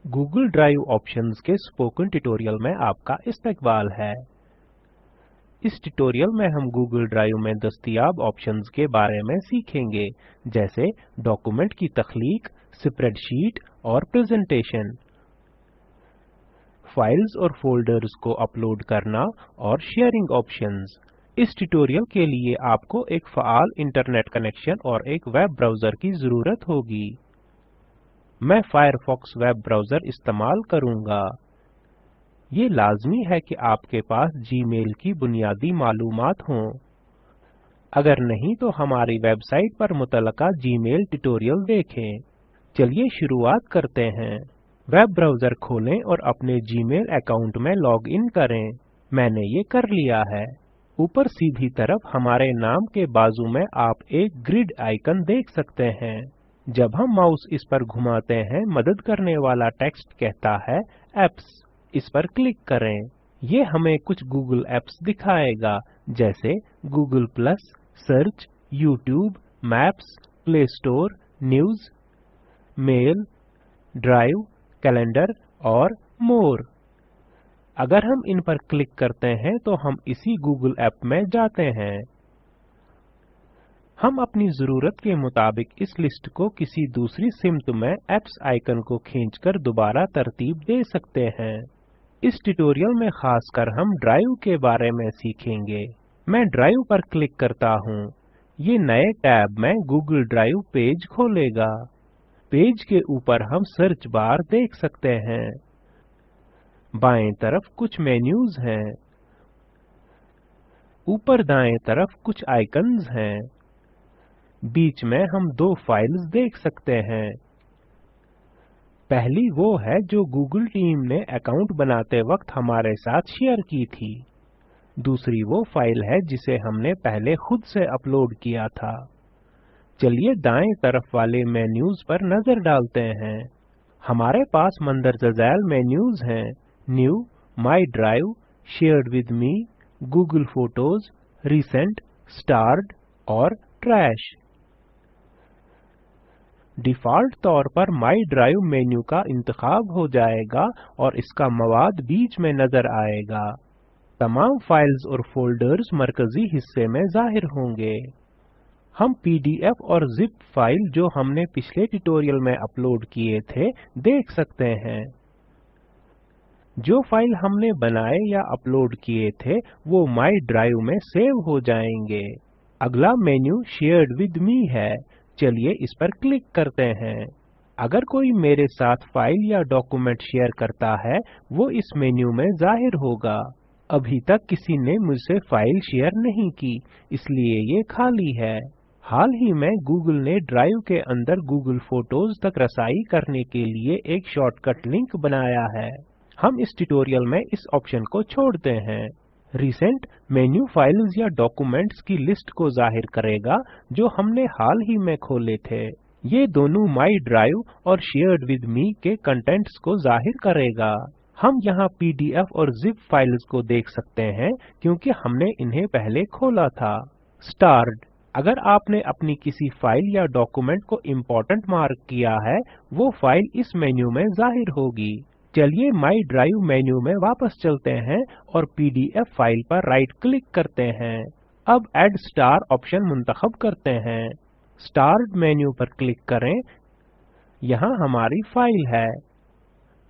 Google drive options के spoken tutorial में आपका इस्तकबाल है। इस ट्यूटोरियल में हम गूगल ड्राइव में दस्तयाब ऑप्शंस के बारे में सीखेंगे, जैसे डॉक्यूमेंट की तख्लीक, स्प्रेडशीट और प्रेजेंटेशन, फाइल्स और फोल्डर्स को अपलोड करना और शेयरिंग ऑप्शंस। इस ट्यूटोरियल के लिए आपको एक फ़ाल इंटरनेट कनेक्शन और एक वेब ब्राउज़र की ज़रूरत होगी। मैं फायरफॉक्स वेब ब्राउज़र इस्तेमाल करूँगा। ये लाज़मी है कि आपके पास जीमेल की बुनियादी मालूमात हों। अगर नहीं तो हमारी वेबसाइट पर मुतलका जीमेल ट्यूटोरियल देखें। चलिए शुरुआत करते हैं। वेब ब्राउज़र खोलें और अपने जीमेल अकाउंट में लॉग इन करें। मैंने ये कर लिया है। ऊपर सीधी तरफ हमारे नाम के बाजू में आप एक ग्रिड आइकन देख सकते हैं। जब हम माउस इस पर घुमाते हैं, मदद करने वाला टेक्स्ट कहता है एप्स। इस पर क्लिक करें। ये हमें कुछ गूगल एप्स दिखाएगा, जैसे Google plus, search, YouTube, maps, play store, news, mail, drive, calendar और मोर। अगर हम इन पर क्लिक करते हैं तो हम इसी गूगल ऐप में जाते हैं। हम अपनी जरूरत के मुताबिक इस लिस्ट को किसी दूसरी सिमत में एप्स आइकन को खींचकर दोबारा तरतीब दे सकते हैं। इस ट्यूटोरियल में खासकर हम ड्राइव के बारे में सीखेंगे। मैं ड्राइव पर क्लिक करता हूँ। ये नए टैब में गूगल ड्राइव पेज खोलेगा। पेज के ऊपर हम सर्च बार देख सकते हैं। बाएं तरफ कुछ मेन्यूज हैं। ऊपर दाएं तरफ कुछ आइकन्स हैं। बीच में हम दो फाइल्स देख सकते हैं। पहली वो है जो गूगल टीम ने अकाउंट बनाते वक्त हमारे साथ शेयर की थी। दूसरी वो फाइल है जिसे हमने पहले खुद से अपलोड किया था। चलिए दाएं तरफ वाले मेन्यूज पर नजर डालते हैं। हमारे पास मंदरजा झैल मेन्यूज हैं: new, my drive, shared with me, Google photos, recent, starred और ट्रैश। डिफ़ॉल्ट तौर पर माई ड्राइव मेन्यू का इंतखाब हो जाएगा और इसका मवाद बीच में नजर आएगा। तमाम फाइल्स और फोल्डर्स मरकजी हिस्से में जाहिर होंगे। हम पीडीएफ और जिप फाइल जो हमने पिछले ट्यूटोरियल में अपलोड किए थे देख सकते हैं। जो फाइल हमने बनाए या अपलोड किए थे वो माई ड्राइव में सेव हो जाएंगे। अगला मेन्यू शेयर्ड विद मी है। चलिए इस पर क्लिक करते हैं। अगर कोई मेरे साथ फाइल या डॉक्यूमेंट शेयर करता है, वो इस मेन्यू में जाहिर होगा। अभी तक किसी ने मुझसे फाइल शेयर नहीं की, इसलिए ये खाली है। हाल ही में गूगल ने ड्राइव के अंदर गूगल फोटोज तक रसाई करने के लिए एक शॉर्टकट लिंक बनाया है। हम इस ट्यूटोरियल में इस ऑप्शन को छोड़ते हैं। रिसेंट मेन्यू फाइल्स या डॉक्यूमेंट्स की लिस्ट को जाहिर करेगा जो हमने हाल ही में खोले थे। ये दोनों माई ड्राइव और शेयर्ड विद मी के कंटेंट्स को जाहिर करेगा। हम यहाँ पीडीएफ और जिप फाइल्स को देख सकते हैं क्योंकि हमने इन्हें पहले खोला था। स्टार्ड, अगर आपने अपनी किसी फाइल या डॉक्यूमेंट को इम्पोर्टेंट मार्क किया है, वो फाइल इस मेन्यू में जाहिर होगी। चलिए माई ड्राइव मेन्यू में वापस चलते हैं और पीडीएफ फाइल पर राइट क्लिक करते हैं। अब ऐड स्टार ऑप्शन मुंतखब करते हैं। स्टार्ड मेन्यू पर क्लिक करें। यहाँ हमारी फाइल है।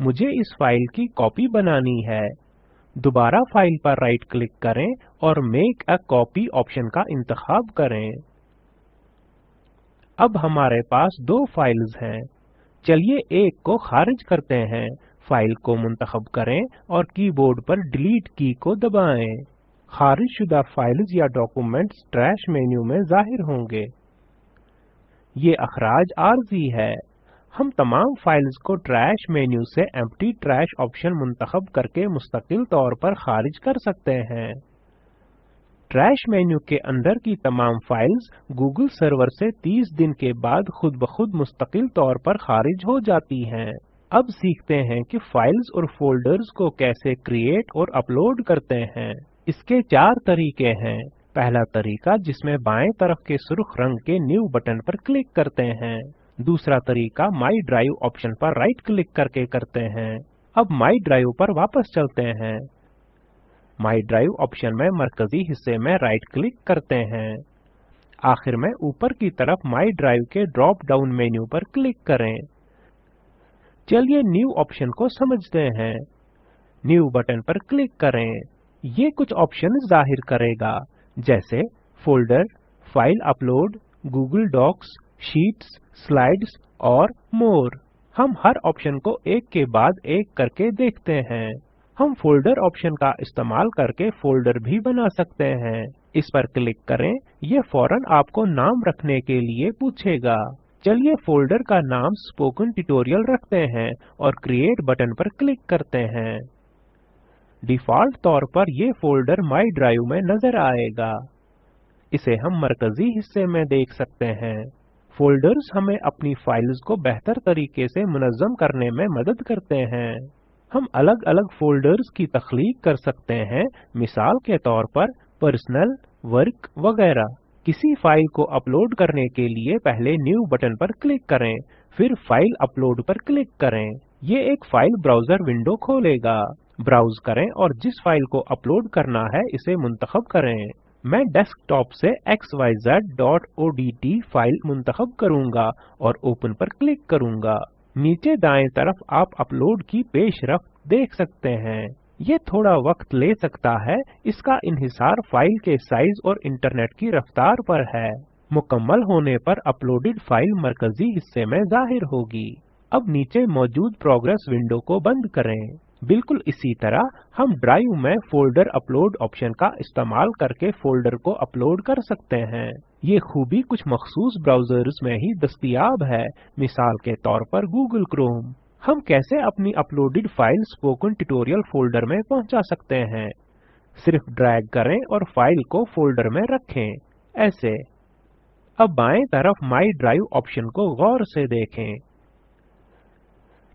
मुझे इस फाइल की कॉपी बनानी है। दोबारा फाइल पर राइट क्लिक करें और मेक अ कॉपी ऑप्शन का इंतखाब करें। अब हमारे पास दो फाइल्स हैं। चलिए एक को खारिज करते हैं। फाइल को मुंतखब करें और कीबोर्ड पर डिलीट की को दबाएं। खारिज शुदा फाइल्स या डॉक्यूमेंट्स ट्रैश मेन्यू में जाहिर होंगे। ये अखराज आर्जी है। हम तमाम फाइल्स को ट्रैश मेन्यू से एम्प्टी ट्रैश ऑप्शन मुंतखब करके मुस्तकिल तौर पर खारिज कर सकते हैं। ट्रैश मेन्यू के अंदर की तमाम फाइल्स गूगल सर्वर से 30 दिन के बाद खुद ब खुद मुस्तकिल तौर पर खारिज हो जाती हैं। अब सीखते हैं कि फाइल्स और फोल्डर्स को कैसे क्रिएट और अपलोड करते हैं। इसके 4 तरीके हैं। पहला तरीका, जिसमें बाएं तरफ के सुर्ख रंग के न्यू बटन पर क्लिक करते हैं। दूसरा तरीका माई ड्राइव ऑप्शन पर राइट क्लिक करके करते हैं। अब माई ड्राइव पर वापस चलते हैं। माई ड्राइव ऑप्शन में मरकजी हिस्से में राइट क्लिक करते हैं। आखिर में ऊपर की तरफ माई ड्राइव के ड्रॉप डाउन मेन्यू पर क्लिक करें। चलिए न्यू ऑप्शन को समझते हैं। न्यू बटन पर क्लिक करें। ये कुछ ऑप्शन जाहिर करेगा, जैसे folder, file upload, Google docs, sheets, slides और मोर। हम हर ऑप्शन को एक के बाद एक करके देखते हैं। हम फोल्डर ऑप्शन का इस्तेमाल करके फोल्डर भी बना सकते हैं। इस पर क्लिक करें। ये फौरन आपको नाम रखने के लिए पूछेगा। चलिए फोल्डर का नाम स्पोकन ट्यूटोरियल रखते हैं और क्रिएट बटन पर क्लिक करते हैं। डिफ़ॉल्ट तौर पर ये फोल्डर माई ड्राइव में नजर आएगा। इसे हम मरकजी हिस्से में देख सकते हैं। फोल्डर्स हमें अपनी फाइल्स को बेहतर तरीके से मुनज़्ज़म करने में मदद करते हैं। हम अलग अलग फोल्डर्स की तख्लीक कर सकते हैं, मिसाल के तौर पर पर्सनल, वर्क वगैरह। किसी फाइल को अपलोड करने के लिए पहले न्यू बटन पर क्लिक करें, फिर फाइल अपलोड पर क्लिक करें। ये एक फाइल ब्राउजर विंडो खोलेगा। ब्राउज करें और जिस फाइल को अपलोड करना है इसे मुंतखब करें। मैं डेस्कटॉप से xyz.odt फाइल मुंतखब करूंगा और ओपन पर क्लिक करूंगा। नीचे दाएं तरफ आप अपलोड की पेशरफ्त देख सकते हैं। ये थोड़ा वक्त ले सकता है। इसका इन्हिसार फाइल के साइज और इंटरनेट की रफ्तार पर है। मुकम्मल होने पर अपलोडेड फाइल मरकजी हिस्से में जाहिर होगी। अब नीचे मौजूद प्रोग्रेस विंडो को बंद करें। बिल्कुल इसी तरह हम ड्राइव में फोल्डर अपलोड ऑप्शन का इस्तेमाल करके फोल्डर को अपलोड कर सकते हैं। ये खूबी कुछ मखसूस ब्राउजर्स में ही दस्तयाब है, मिसाल के तौर पर गूगल क्रोम। हम कैसे अपनी uploaded file spoken tutorial folder में पहुंचा सकते हैं? सिर्फ ड्रैग करें और फाइल को फोल्डर में रखें, ऐसे। अब बाएं तरफ माई ड्राइव ऑप्शन को गौर से देखें।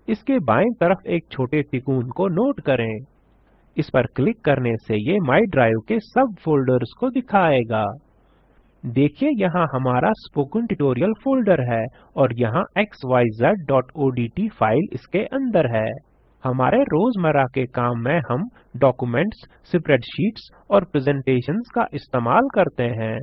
इसके बाएं तरफ एक छोटे तिकोन को नोट करें। इस पर क्लिक करने से ये माई ड्राइव के सब फोल्डर्स को दिखाएगा। देखिए यहाँ हमारा स्पोकन ट्यूटोरियल फोल्डर है और यहाँ xyz.odt फाइल इसके अंदर है। हमारे रोजमर्रा के काम में हम डॉक्यूमेंट्स, स्प्रेडशीट्स और प्रेजेंटेशंस का इस्तेमाल करते हैं।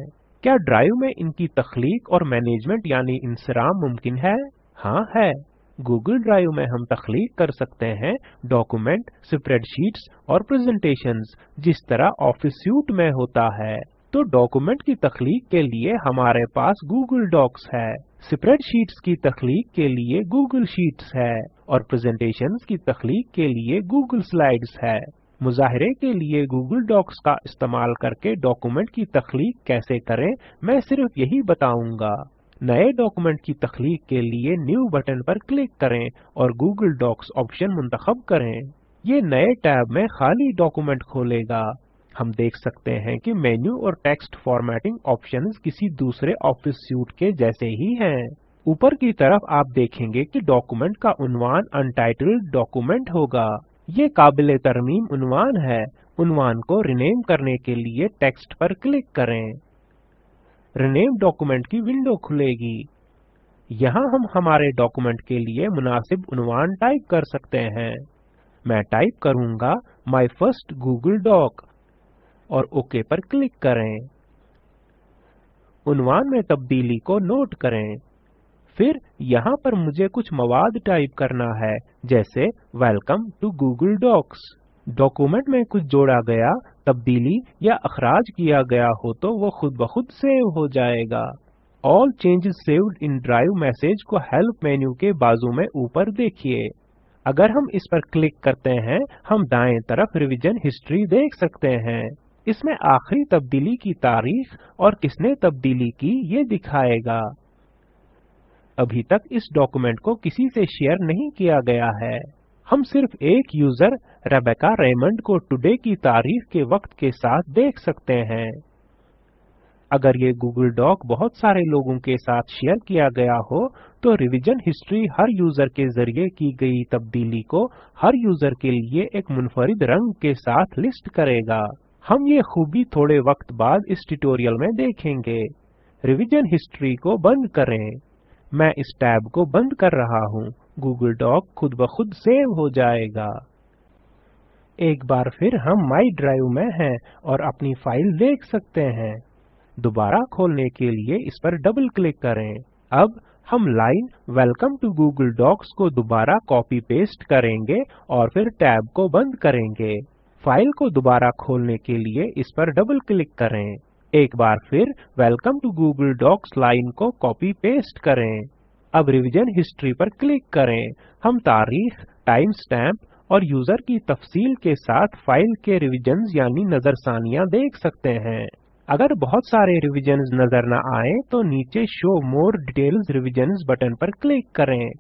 क्या ड्राइव में इनकी तख्लीक और मैनेजमेंट यानी इंसराम मुमकिन है? हाँ है। गूगल ड्राइव में हम तख्लीक कर सकते हैं डॉक्यूमेंट, स्प्रेडशीट्स और प्रेजेंटेशंस, जिस तरह ऑफिस सूट में होता है। तो डॉक्यूमेंट की तख्लीक के लिए हमारे पास गूगल डॉक्स है, स्प्रेडशीट्स की तख्लीक के लिए गूगल शीट्स है और प्रेजेंटेशंस की तख्लीक के लिए गूगल स्लाइड्स है। मुजाहिरे के लिए गूगल डॉक्स का इस्तेमाल करके डॉक्यूमेंट की तख्लीक कैसे करें, मैं सिर्फ यही बताऊंगा। नए डॉक्यूमेंट की तख्लीक के लिए न्यू बटन पर क्लिक करें और गूगल डॉक्स ऑप्शन मुंतखब करें। ये नए टैब में खाली डॉक्यूमेंट खोलेगा। हम देख सकते हैं कि मेन्यू और टेक्स्ट फॉर्मेटिंग ऑप्शंस किसी दूसरे ऑफिस सूट के जैसे ही हैं। ऊपर की तरफ आप देखेंगे कि डॉक्यूमेंट का उन्वान अनटाइटल्ड डॉक्यूमेंट होगा। ये काबिल तरमीम उन्वान है। उन्वान को रिनेम करने के लिए टेक्स्ट पर क्लिक करें। रिनेम डॉक्यूमेंट की विंडो खुलेगी। यहाँ हम हमारे डॉक्यूमेंट के लिए मुनासिब उन्वान टाइप कर सकते हैं। मैं टाइप करूंगा माय फर्स्ट गूगल डॉक और ओके पर क्लिक करें। उन्वान में तब्दीली को नोट करें। फिर यहाँ पर मुझे कुछ मवाद टाइप करना है, जैसे welcome to Google docs. Document में कुछ जोड़ा गया, तब्दीली या अखराज किया गया हो तो वो खुद ब खुद सेव हो जाएगा। All changes saved in drive message को हेल्प मेन्यू के बाजू में ऊपर देखिए। अगर हम इस पर क्लिक करते हैं, हम दाएं तरफ रिवीजन हिस्ट्री देख सकते हैं। इसमें आखिरी तब्दीली की तारीख और किसने तब्दीली की ये दिखाएगा। अभी तक इस डॉक्यूमेंट को किसी से शेयर नहीं किया गया है। हम सिर्फ एक यूजर रेबेका रेमंड को टुडे की तारीख के वक्त के साथ देख सकते हैं। अगर ये गूगल डॉक बहुत सारे लोगों के साथ शेयर किया गया हो तो रिवीजन हिस्ट्री हर यूजर के जरिए की गई तब्दीली को हर यूजर के लिए एक मुनफरिद रंग के साथ लिस्ट करेगा। हम ये खूबी थोड़े वक्त बाद इस ट्यूटोरियल में देखेंगे। रिवीजन हिस्ट्री को बंद करें। मैं इस टैब को बंद कर रहा हूँ। गूगल डॉक खुद ब खुद सेव हो जाएगा। एक बार फिर हम माई ड्राइव में हैं और अपनी फाइल देख सकते हैं। दोबारा खोलने के लिए इस पर डबल क्लिक करें। अब हम line welcome to Google docs को दोबारा कॉपी पेस्ट करेंगे और फिर टैब को बंद करेंगे। फाइल को दोबारा खोलने के लिए इस पर डबल क्लिक करें। एक बार फिर welcome to Google docs line को कॉपी पेस्ट करें। अब रिवीजन हिस्ट्री पर क्लिक करें। हम तारीख, टाइम स्टैम्प और यूजर की तफसील के साथ फाइल के रिविजन्स यानी नजरसानियां देख सकते हैं। अगर बहुत सारे रिविजन्स नजर न आए तो नीचे show more details revisions button पर क्लिक करें।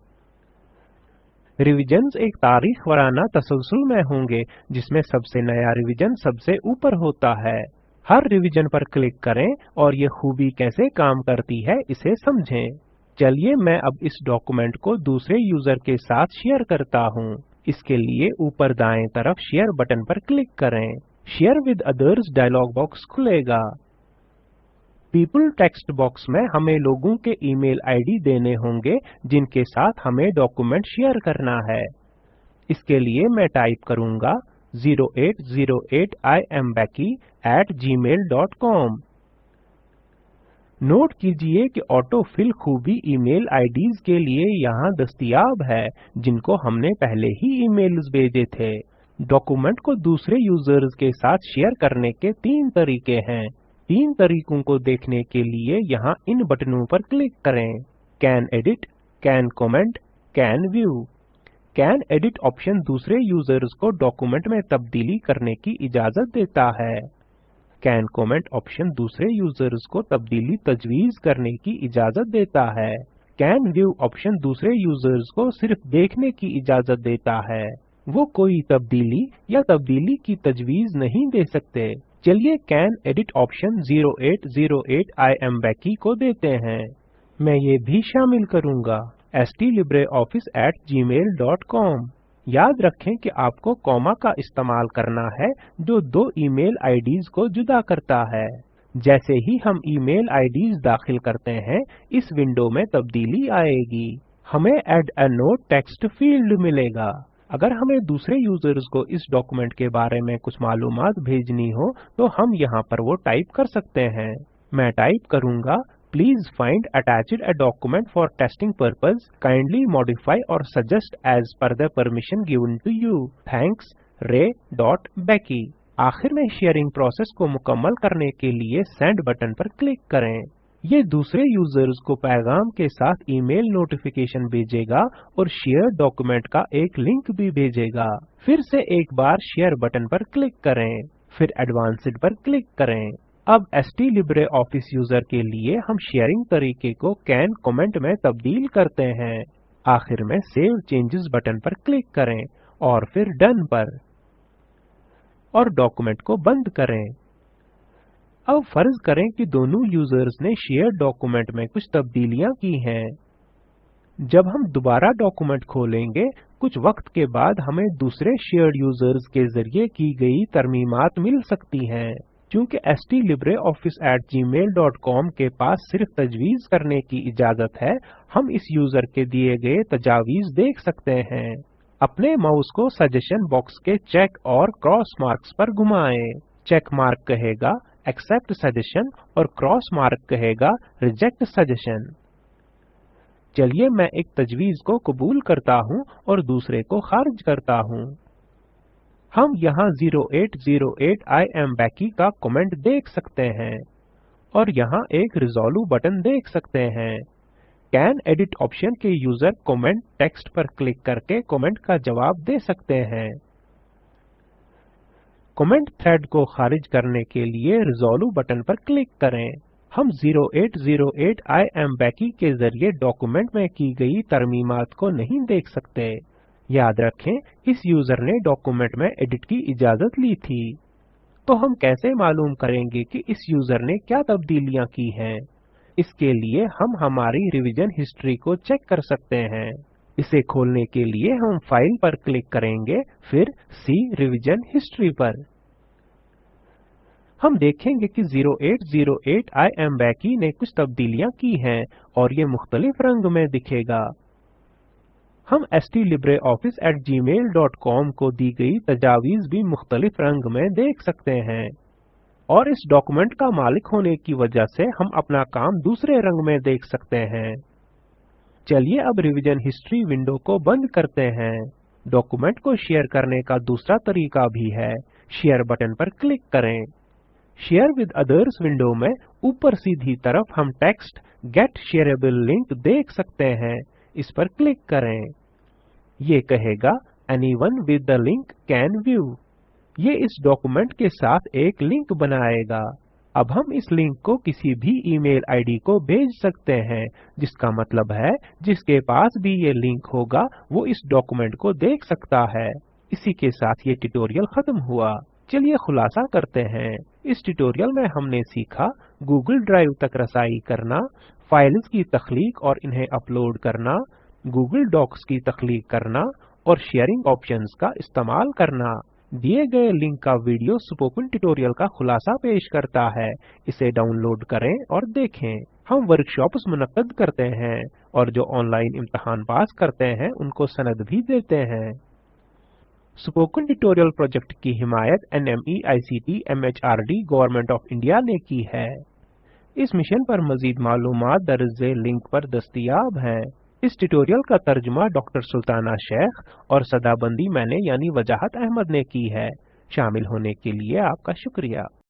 रिविजन्स एक तारीख वराना तसलसल में होंगे जिसमें सबसे नया रिविजन सबसे ऊपर होता है। हर रिविजन पर क्लिक करें और ये खूबी कैसे काम करती है इसे समझें। चलिए मैं अब इस डॉक्यूमेंट को दूसरे यूजर के साथ शेयर करता हूँ। इसके लिए ऊपर दाएं तरफ शेयर बटन पर क्लिक करें। Share with others dialog box खुलेगा। पीपल टेक्स्ट बॉक्स में हमें लोगों के ईमेल आईडी देने होंगे जिनके साथ हमें डॉक्यूमेंट शेयर करना है। इसके लिए मैं टाइप करूंगा 0808 iambecky@gmail.com। नोट कीजिए कि ऑटो फिल खूबी ईमेल आईडीज के लिए यहाँ दस्तयाब है जिनको हमने पहले ही ईमेल्स भेजे थे। डॉक्यूमेंट को दूसरे यूजर्स के साथ शेयर करने के 3 तरीके हैं। 3 तरीकों को देखने के लिए यहाँ इन बटनों पर क्लिक करें। Can edit, can comment, can view. Can edit option दूसरे यूजर्स को डॉक्यूमेंट में तब्दीली करने की इजाजत देता है। कैन कमेंट ऑप्शन दूसरे यूजर्स को तब्दीली तजवीज करने की इजाजत देता है। कैन व्यू ऑप्शन दूसरे यूजर्स को सिर्फ देखने की इजाजत देता है, वो कोई तब्दीली या तब्दीली की तजवीज नहीं दे सकते। चलिए कैन एडिट ऑप्शन 0808 iambecky को देते हैं। मैं ये भी शामिल करूंगा stlibreoffice@gmail.com। याद रखें कि आपको कॉमा का इस्तेमाल करना है जो 2 ईमेल आईडीज को जुदा करता है। जैसे ही हम ईमेल आईडीज दाखिल करते हैं इस विंडो में तब्दीली आएगी। हमें add a note text field मिलेगा। अगर हमें दूसरे यूजर्स को इस डॉक्यूमेंट के बारे में कुछ मालूमात भेजनी हो तो हम यहाँ पर वो टाइप कर सकते हैं। मैं टाइप करूंगा Please find attached a document for testing purpose. Kindly modify or suggest as per the permission given to you. Thanks, Ray.Becky। आखिर में शेयरिंग प्रोसेस को मुकम्मल करने के लिए सेंड बटन पर क्लिक करें। ये दूसरे यूजर्स को पैगाम के साथ ईमेल नोटिफिकेशन भेजेगा और शेयर डॉक्यूमेंट का एक लिंक भी भेजेगा। फिर से एक बार शेयर बटन पर क्लिक करें, फिर एडवांस्ड पर क्लिक करें। अब STLibreOffice यूजर के लिए हम शेयरिंग तरीके को कैन कमेंट में तब्दील करते हैं। आखिर में सेव चेंजेस बटन पर क्लिक करें और फिर डन पर, और डॉक्यूमेंट को बंद करें। अब फर्ज करें कि दोनों यूजर्स ने शेयर डॉक्यूमेंट में कुछ तब्दीलियां की हैं। जब हम दोबारा डॉक्यूमेंट खोलेंगे कुछ वक्त के बाद हमें दूसरे शेयर्ड यूजर्स के जरिए की गई तरमीमात मिल सकती हैं। चूंकि stlibreoffice@gmail.com के पास सिर्फ तजवीज करने की इजाजत है, हम इस यूजर के दिए गए तजावीज देख सकते हैं। अपने माउस को सजेशन बॉक्स के चेक और क्रॉस मार्क्स पर घुमाएं। चेक मार्क कहेगा एक्सेप्ट सजेशन और क्रॉस मार्क कहेगा रिजेक्ट सजेशन। चलिए मैं एक तजवीज को कबूल करता हूं और दूसरे को खारिज करता हूं। हम यहाँ 0808 iambecky का कमेंट देख सकते हैं और यहाँ एक रिजॉल्व बटन देख सकते हैं। कैन एडिट ऑप्शन के यूजर कमेंट टेक्स्ट पर क्लिक करके कमेंट का जवाब दे सकते हैं। कमेंट थ्रेड को खारिज करने के लिए रिजॉल्व बटन पर क्लिक करें। हम 0808 iambecky के जरिए डॉक्यूमेंट में की गई तरमीमात को नहीं देख सकते। याद रखें इस यूजर ने डॉक्यूमेंट में एडिट की इजाजत ली थी। तो हम कैसे मालूम करेंगे कि इस यूजर ने क्या तब्दीलियां की हैं? इसके लिए हम हमारी रिवीजन हिस्ट्री को चेक कर सकते हैं। इसे खोलने के लिए हम फाइल पर क्लिक करेंगे, फिर सी रिवीजन हिस्ट्री पर। हम देखेंगे कि 0808 IMBACI ने कुछ तब्दीलियां की हैं और ये मुख्तलिफ रंग में दिखेगा। हम stlibreoffice@gmail.com को दी गई तजावीज़ भी मुख्तलिफ रंग में देख सकते हैं और इस डॉक्यूमेंट का मालिक होने की वजह से हम अपना काम दूसरे रंग में देख सकते हैं। चलिए अब रिवीजन हिस्ट्री विंडो को बंद करते हैं। डॉक्यूमेंट को शेयर करने का दूसरा तरीका भी है। शेयर बटन पर क्लिक करें। शेयर विद अदर्स विंडो में ऊपर सीधी तरफ हम टेक्स्ट गेट शेयरेबल लिंक देख सकते हैं। इस पर क्लिक करें। ये कहेगा anyone with the link can view. ये इस डॉक्यूमेंट के साथ एक लिंक बनाएगा। अब हम इस लिंक को किसी भी ईमेल आईडी को भेज सकते हैं, जिसका मतलब है जिसके पास भी ये लिंक होगा वो इस डॉक्यूमेंट को देख सकता है। इसी के साथ ये ट्यूटोरियल खत्म हुआ। चलिए खुलासा करते हैं। इस ट्यूटोरियल में हमने सीखा गूगल ड्राइव तक रसाई करना, फाइल्स की तख्लीक और इन्हें अपलोड करना, गूगल डॉक्स की तख्लीक करना और शेयरिंग ऑप्शंस का इस्तेमाल करना। दिए गए लिंक का वीडियो स्पोकन ट्यूटोरियल का खुलासा पेश करता है। इसे डाउनलोड करें और देखें। हम वर्कशॉप्स मुनक्कद करते हैं और जो ऑनलाइन इम्तहान पास करते हैं उनको सनद भी देते हैं। स्पोकन ट्यूटोरियल प्रोजेक्ट की हिमायत NMEICT MHRD government of India ने की है। इस मिशन पर मजीद मालूमात दर्ज झेल लिंक पर दस्तयाब हैं। इस ट्यूटोरियल का तर्जुमा डॉक्टर सुल्ताना शेख और सदाबंदी मैंने यानी वजाहत अहमद ने की है। शामिल होने के लिए आपका शुक्रिया।